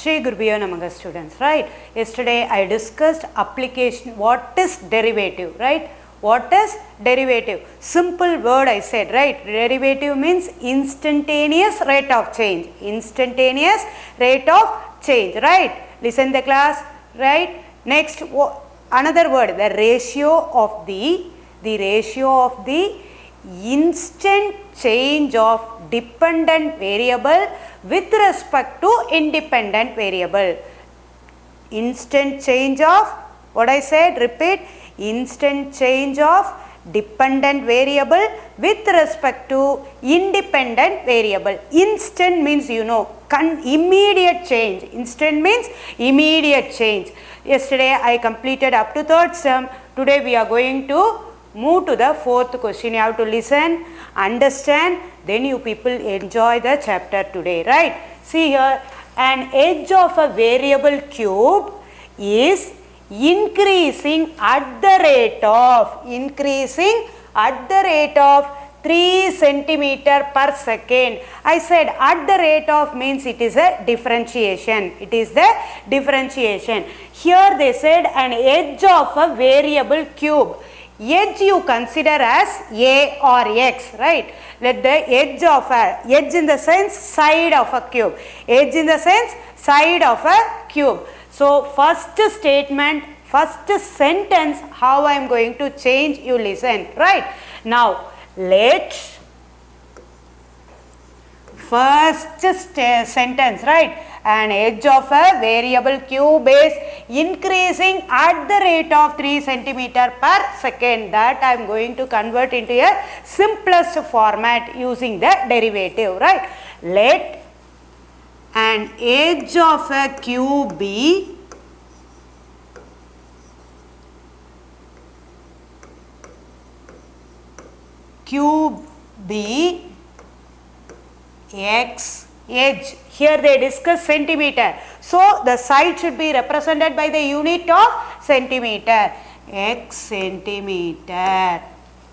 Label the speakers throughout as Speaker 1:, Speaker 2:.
Speaker 1: Shri Gurubhyo Namaha students, right? Yesterday I discussed application, what is derivative, right? What is derivative? Simple word I said, right? Derivative means instantaneous rate of change. Instantaneous rate of change, right? Listen the class, right? Next, another word, the ratio of the instant change of dependent variable with respect to independent variable. Instant change of, what I said, repeat, instant change of dependent variable with respect to independent variable. Instant means, you know, immediate change. Instant means immediate change. Yesterday I completed up to third term. Today we are going to move to the fourth question. You have to listen, understand, then you people enjoy the chapter today, right? See here, an edge of a variable cube is increasing at the rate of 3 centimeter per second. I said at the rate of means it is a differentiation. It is the differentiation. Here they said an edge of a variable cube. Edge you consider as A or X, right? Let the edge of a, edge in the sense side of a cube. Edge in the sense side of a cube. So first statement, first sentence, how I am going to change, you listen, right? Now let first sentence, right? An edge of a variable cube is increasing at the rate of 3 centimeter per second. That I am going to convert into a simplest format using the derivative, right? Let an edge of a cube be X edge. Here they discuss centimeter. So the side should be represented by the unit of centimeter. X centimeter.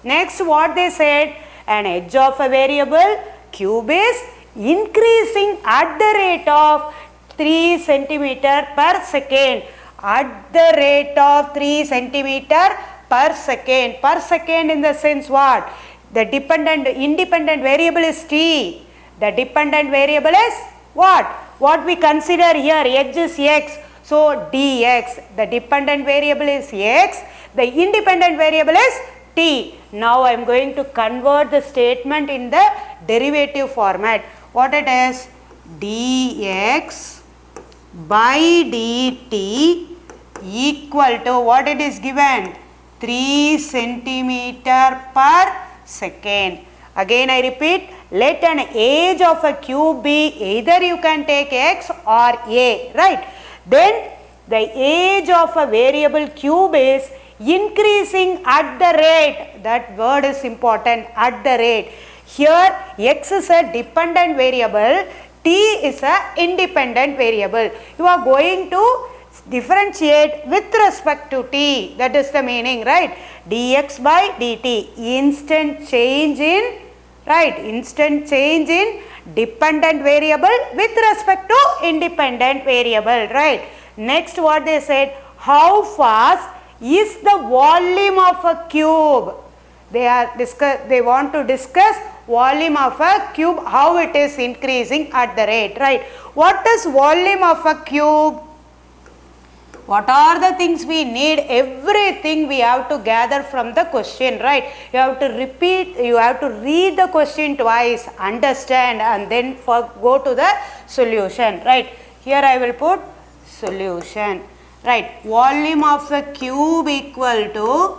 Speaker 1: Next what they said, an edge of a variable cube is increasing at the rate of 3 centimeter per second. At the rate of 3 centimeter per second. Per second in the sense what? The independent variable is t. The dependent variable is what? What we consider here, edge is x. So dx. The dependent variable is x. The independent variable is t. Now I am going to convert the statement in the derivative format. What it is? Dx by dt equal to what it is given? 3 centimeter per second. Again I repeat, let an edge of a cube be either you can take x or a, right? Then the edge of a variable cube is increasing at the rate. That word is important, at the rate. Here x is a dependent variable, t is a independent variable. You are going to differentiate with respect to t. That is the meaning, right? Dx by dt, instant change in, right, instant change in dependent variable with respect to independent variable, right? Next what they said, how fast is the volume of a cube? They want to discuss volume of a cube, how it is increasing at the rate, right? What is volume of a cube? What are the things we need? Everything we have to gather from the question, right? You have to repeat, you have to read the question twice, understand, and then go to the solution, right? Here I will put solution, right? Volume of a cube equal to,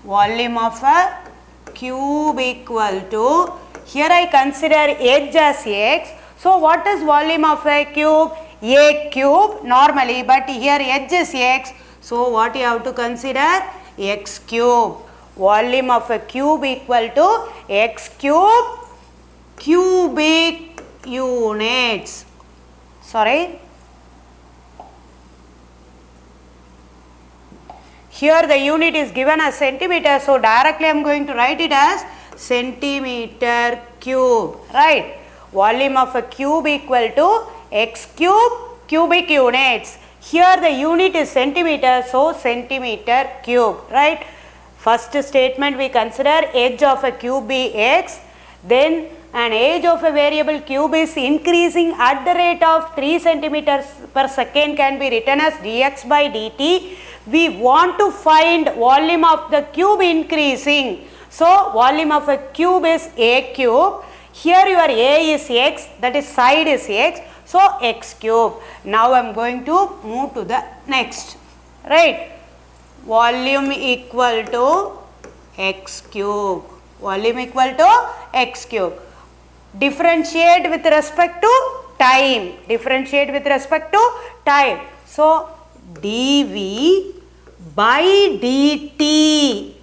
Speaker 1: volume of a cube equal to, here I consider edge as x. So what is volume of a cube? A cube normally, but here edge is x. So what you have to consider? X cube. Volume of a cube equal to x cube cubic units. Sorry. Here the unit is given as centimeter. So directly I am going to write it as centimeter cube, right? Volume of a cube equal to x cube cubic units. Here the unit is centimeter, so centimeter cube, right? First statement we consider edge of a cube be x, then an edge of a variable cube is increasing at the rate of 3 centimeters per second can be written as dx by dt. We want to find volume of the cube increasing. So volume of a cube is a cube. Here your a is x, that is side is x. So x cube. Now I am going to move to the next. Right. Volume equal to x cube. Volume equal to x cube. Differentiate with respect to time. Differentiate with respect to time. So dv by dt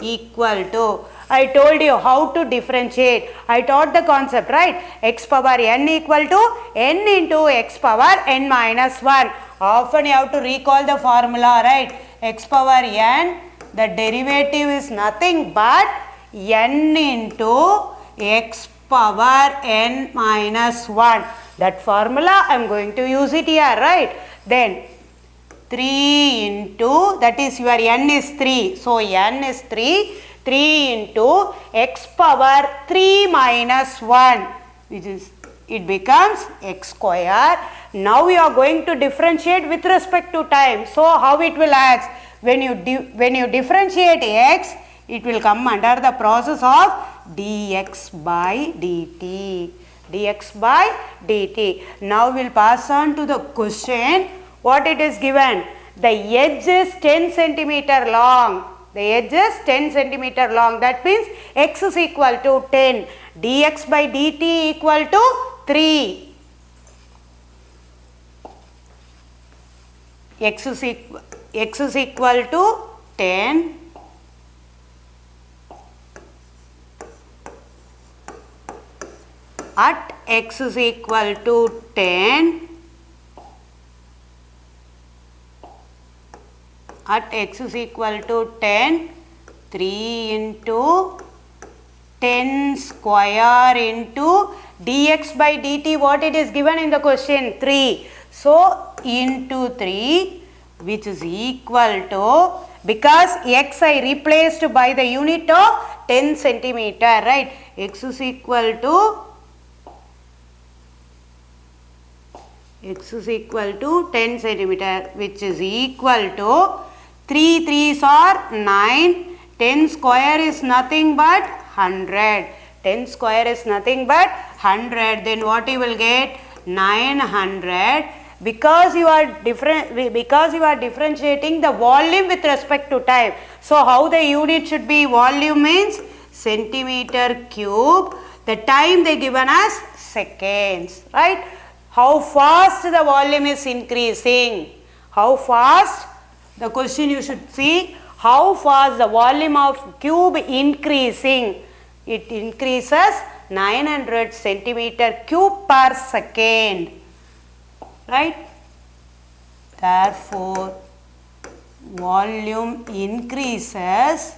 Speaker 1: equal to, I told you how to differentiate. I taught the concept, right? X power n equal to n into x power n minus 1. Often you have to recall the formula, right? X power n, the derivative is nothing but n into x power n minus 1. That formula I am going to use it here, right? Then 3 into, that is your n is 3. So n is 3. 3 into x power 3 minus 1, which is, it becomes x square. Now we are going to differentiate with respect to time. So how it will act? When you differentiate x, it will come under the process of dx by dt. Dx by dt. Now we will pass on to the question. What it is given? The edge is 10 centimeter long. The edge is 10 centimeter long. That means x is equal to 10. Dx by dt equal to 3. X is equal to 10. At x is equal to 10. At x is equal to 10, 3 into 10 square into dx by dt, what it is given in the question? 3. So into 3, which is equal to, because x I replaced by the unit of 10 centimeter, right? X is equal to 10 centimeter, which is equal to 3 3s are 9, 10 square is nothing but 100. 10 square is nothing but 100. Then what you will get? 900. Because you are differentiating the volume with respect to time. So how the unit should be? Volume means centimeter cube. The time they given as seconds, right? How fast the volume is increasing? How fast? The question you should see, how fast the volume of cube increasing? It increases 900 centimeter cube per second, right? Therefore, volume increases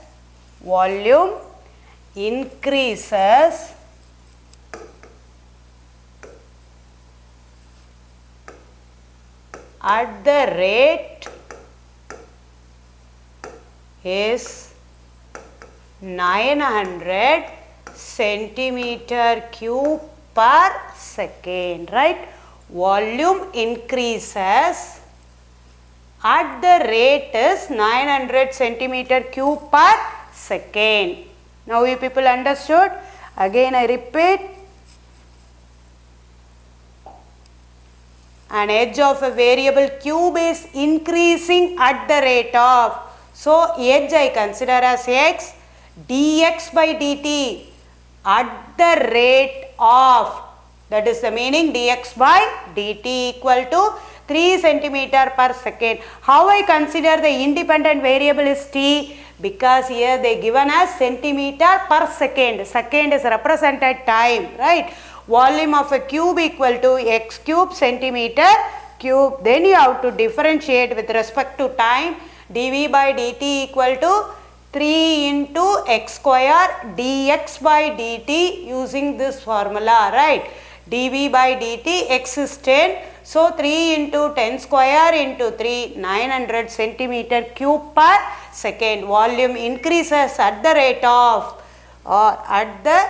Speaker 1: at the rate is 900 centimeter cube per second, right? Volume increases at the rate is 900 centimeter cube per second. Now you people understood? Again I repeat. An edge of a variable cube is increasing at the rate of, so edge I consider as x, dx by dt at the rate of, that is the meaning, dx by dt equal to 3 centimeter per second. How I consider the independent variable is t? Because here they given as centimeter per second. Second is represented time, right? Volume of a cube equal to x cube centimeter cube. Then you have to differentiate with respect to time. dv by dt equal to 3 into x square dx by dt using this formula, right? dV by dt, x is 10. So 3 into 10 square into 3, 900 centimeter cube per second. Volume increases at the rate of, or at the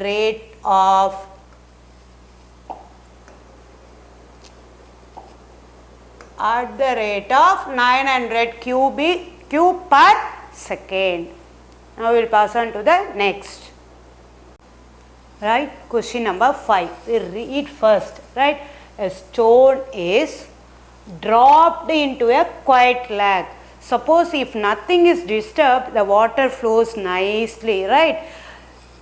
Speaker 1: rate of 900 cube per second. Now we will pass on to the next. Right, question number 5. We read first. Right, a stone is dropped into a quiet lake. Suppose if nothing is disturbed, the water flows nicely. Right.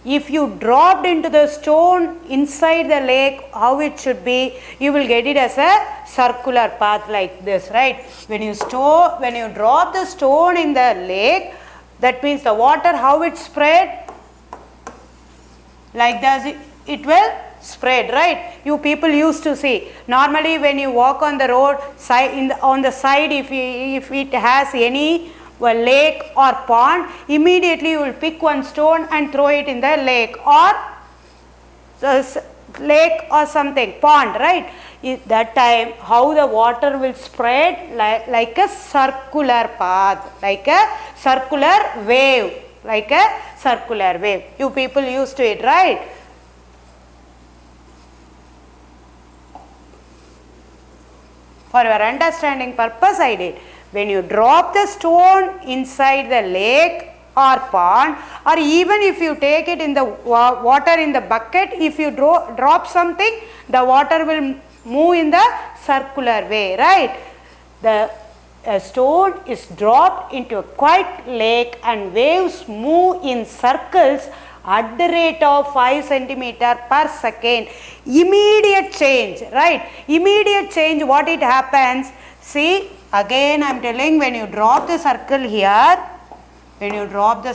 Speaker 1: If you dropped into the stone inside the lake, how it should be? You will get it as a circular path like this, right? When you drop the stone in the lake, that means the water, how it spread? Like this, it will spread, right? You people used to see. Normally, when you walk on the road, on the side, if it has any lake or pond, immediately you will pick one stone and throw it in the lake or something, pond, right? That time, how the water will spread? Like a circular path, like a circular wave, like a circular wave. You people used to it, right? For your understanding purpose, I did. When you drop the stone inside the lake or pond, or even if you take it in the water in the bucket, if you drop something, the water will move in the circular way, right? The stone is dropped into a quiet lake and waves move in circles at the rate of 5 centimeter per second. Immediate change, right? Immediate change, what it happens? See, again I am telling, when you drop the circle here, when you drop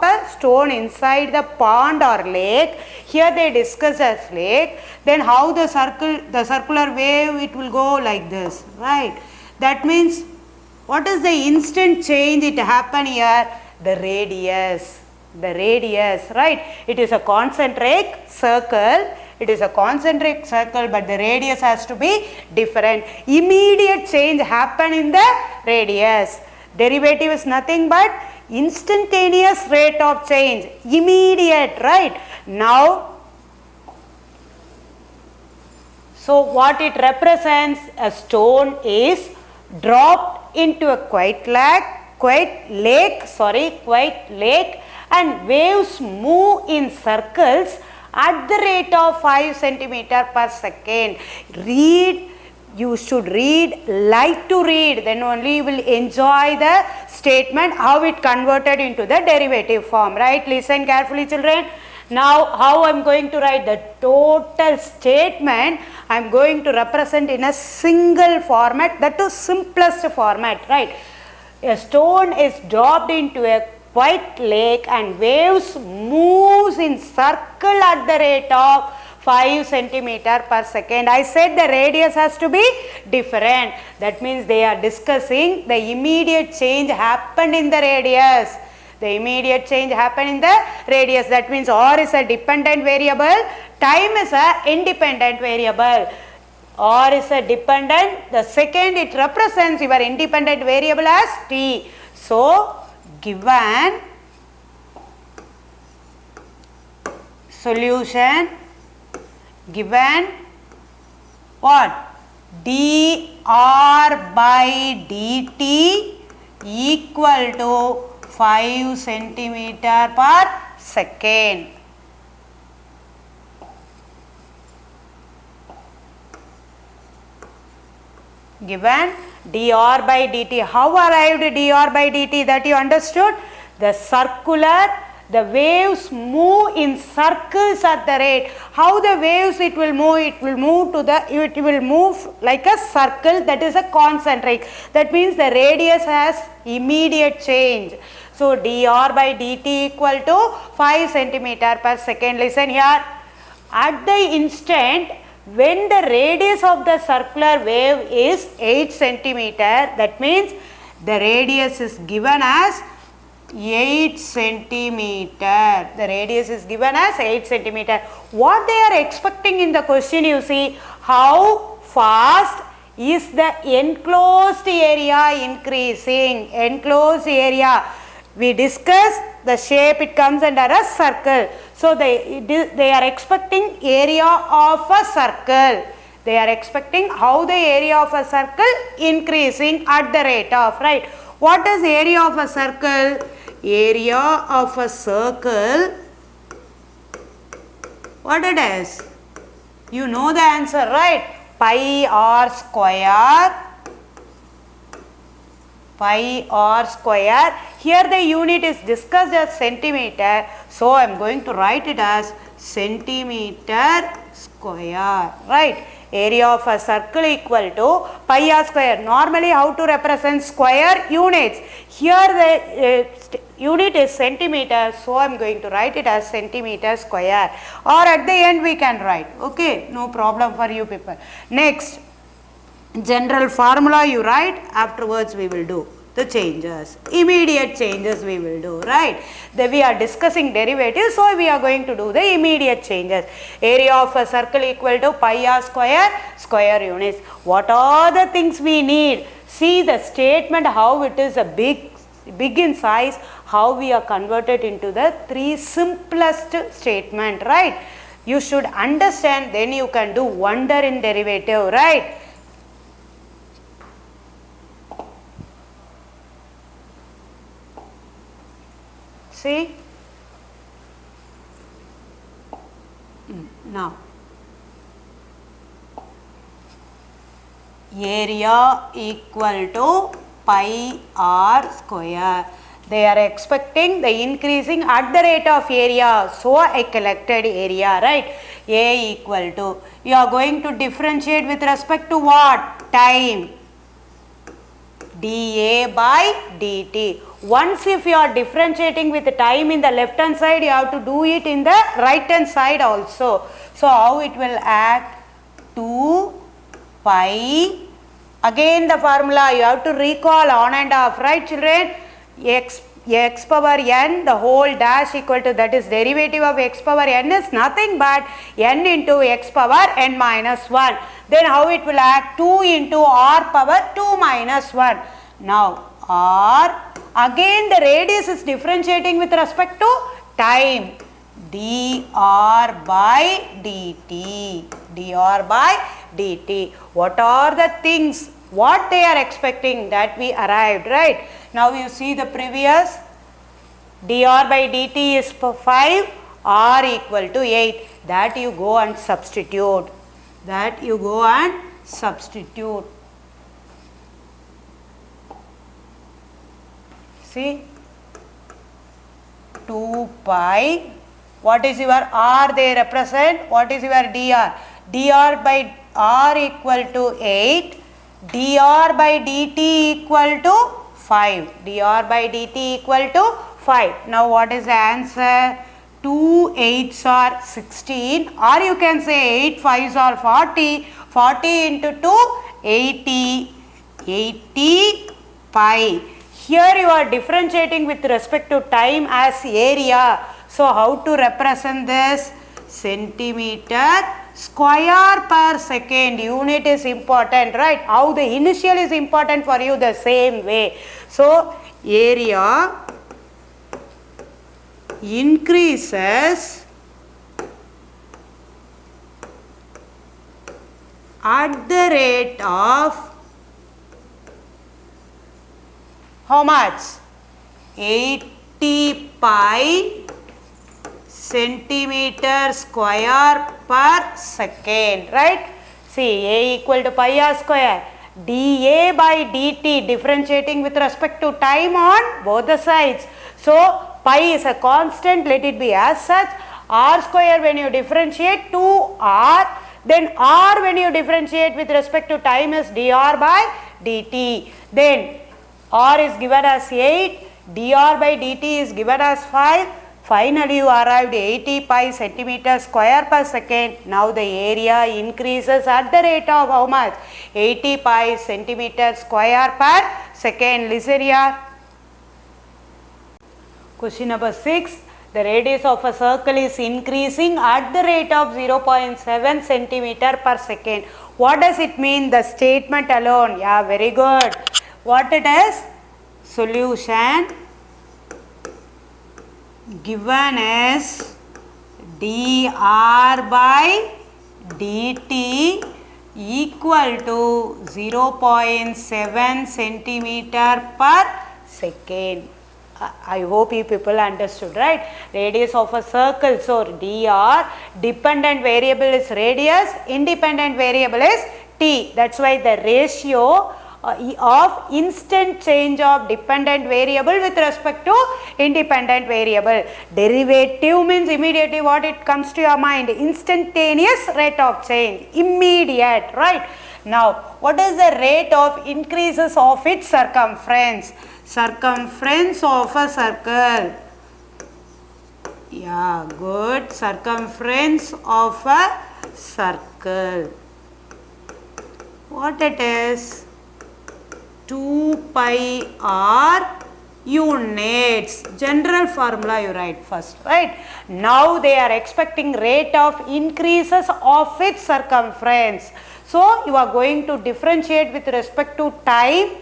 Speaker 1: a stone inside the pond or lake, here they discuss as lake, then how the circular wave, it will go like this, right? That means, what is the instant change it happen here? The radius, right? It is a concentric circle. It is a concentric circle, but the radius has to be different. Immediate change happen in the radius. Derivative is nothing but instantaneous rate of change. Immediate, right? Now, so what it represents? A stone is dropped into a quiet lake, and waves move in circles at the rate of 5 centimeter per second. You should read, like to read, then only you will enjoy the statement, how it converted into the derivative form, right? Listen carefully, children. Now, how I am going to write the total statement, I am going to represent in a single format, that is simplest format, right? A stone is dropped into a quiet lake and waves moves in circle at the rate of 5 centimeter per second. I said the radius has to be different. That means they are discussing the immediate change happened in the radius. The immediate change happened in the radius. That means R is a dependent variable, time is a independent variable. R is a dependent, the second it represents your independent variable as t. So, given solution, given what? dr by dt equal to 5 centimeter per second. Given dr by dt. How arrived dr by dt? That you understood? The waves move in circles at the rate. How the waves it will move? It will move like a circle, that is a concentric. That means the radius has immediate change. So dr by dt equal to 5 centimeter per second. Listen here. At the instant when the radius of the circular wave is 8 centimeter, that means the radius is given as 8 centimeter. The radius is given as 8 centimeter. What they are expecting in the question, you see, how fast is the enclosed area increasing? Enclosed area. We discussed the shape, it comes under a circle. So they are expecting area of a circle. They are expecting how the area of a circle increasing at the rate of, right? What is area of a circle? Area of a circle, what it is? You know the answer, right? Pi r square. Pi r square. Here the unit is discussed as centimeter. So I am going to write it as centimeter square, right? Area of a circle equal to pi r square. Normally how to represent square? Units. Here the unit is centimeter, so I am going to write it as centimeter square, or at the end we can write. Okay, no problem for you people. Next, general formula you write, afterwards we will do the changes, immediate changes we will do, right? Then we are discussing derivatives, so we are going to do the immediate changes. Area of a circle equal to pi r square, square units. What are the things we need? See the statement, how it is a big in size, how we are converted into the three simplest statement, right? You should understand, then you can do wonder in derivative, right? See? Now, area equal to pi r square. They are expecting the increasing at the rate of area. So, I collected area, right? A equal to, you are going to differentiate with respect to what? Time. dA by dt. Once if you are differentiating with the time in the left hand side, you have to do it in the right hand side also. So, how it will act? 2 pi, again the formula you have to recall on and off, right children? X power n, the whole dash equal to, that is derivative of x power n is nothing but n into x power n minus 1. Then how it will act? 2 into r power 2 minus 1. Now r, again the radius is differentiating with respect to time. dr by dt. dr by dt. What are the things? What they are expecting, that we arrived, right? Now you see the previous, dr by dt is 5, r equal to 8. That you go and substitute. That you go and substitute. See, 2 pi, what is your r they represent? What is your dr? dr by r equal to 8, dr by dt equal to 5. dr by dt equal to 5. Now what is the answer? 2 8s are 16, or you can say 8 5s are 40. 40 into 2, 80. 80 pi. Here you are differentiating with respect to time as area. So how to represent this? Centimeter square per second. Unit is important, right? How the initial is important for you, the same way. So area increases at the rate of how much? 80 pi centimeter square per second, right? See, A equal to pi r square. dA by dt, differentiating with respect to time on both the sides. So, pi is a constant, let it be as such. R square when you differentiate 2r, then r when you differentiate with respect to time is dr by dt. Then r is given as 8, dr by dt is given as 5. Finally, you arrived 80 pi centimeter square per second. Now the area increases at the rate of how much? 80 pi centimeter square per second. Listen here. Question number 6. The radius of a circle is increasing at the rate of 0.7 centimeter per second. What does it mean? The statement alone. Yeah, very good. What it is? Solution given is dr by dt equal to 0.7 centimeter per second. I hope you people understood, right? Radius of a circle, so dr, dependent variable is radius, independent variable is t. That's why the ratio of instant change of dependent variable with respect to independent variable. Derivative means immediately what it comes to your mind? Instantaneous rate of change, immediate, right? Now, what is the rate of increases of its circumference? Circumference of a circle. Yeah, good. Circumference of a circle. What it is? 2 pi r units. General formula you write first, right? Now they are expecting rate of increases of its circumference. So you are going to differentiate with respect to time.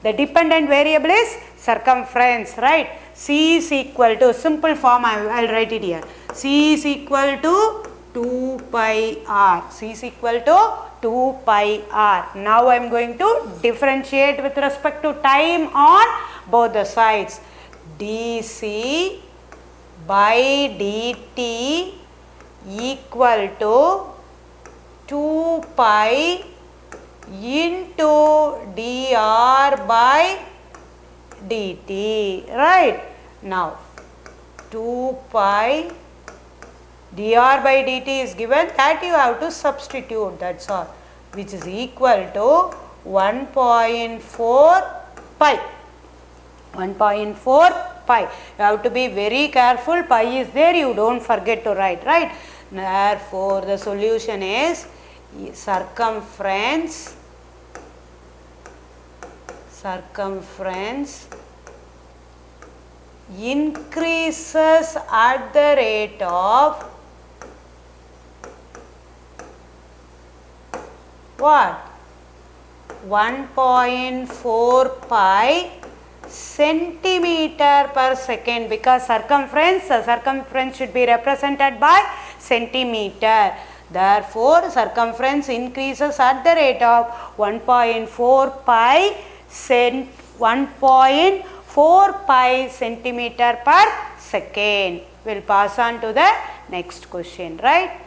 Speaker 1: The dependent variable is circumference, right? C is equal to, simple form I will write it here. C is equal to 2 pi r. C is equal to 2 pi r. Now I am going to differentiate with respect to time on both the sides. dc by dt equal to 2 pi into dr by dt, right? Now 2 pi dr by dt is given, that you have to substitute, that's all, which is equal to 1.4 pi. 1.4 pi. You have to be very careful, pi is there, you don't forget to write, right? Therefore, the solution is circumference increases at the rate of what? 1.4 pi centimeter per second, because the circumference should be represented by centimeter. Therefore, circumference increases at the rate of 1.4 pi centimeter per second. We'll pass on to the next question, right?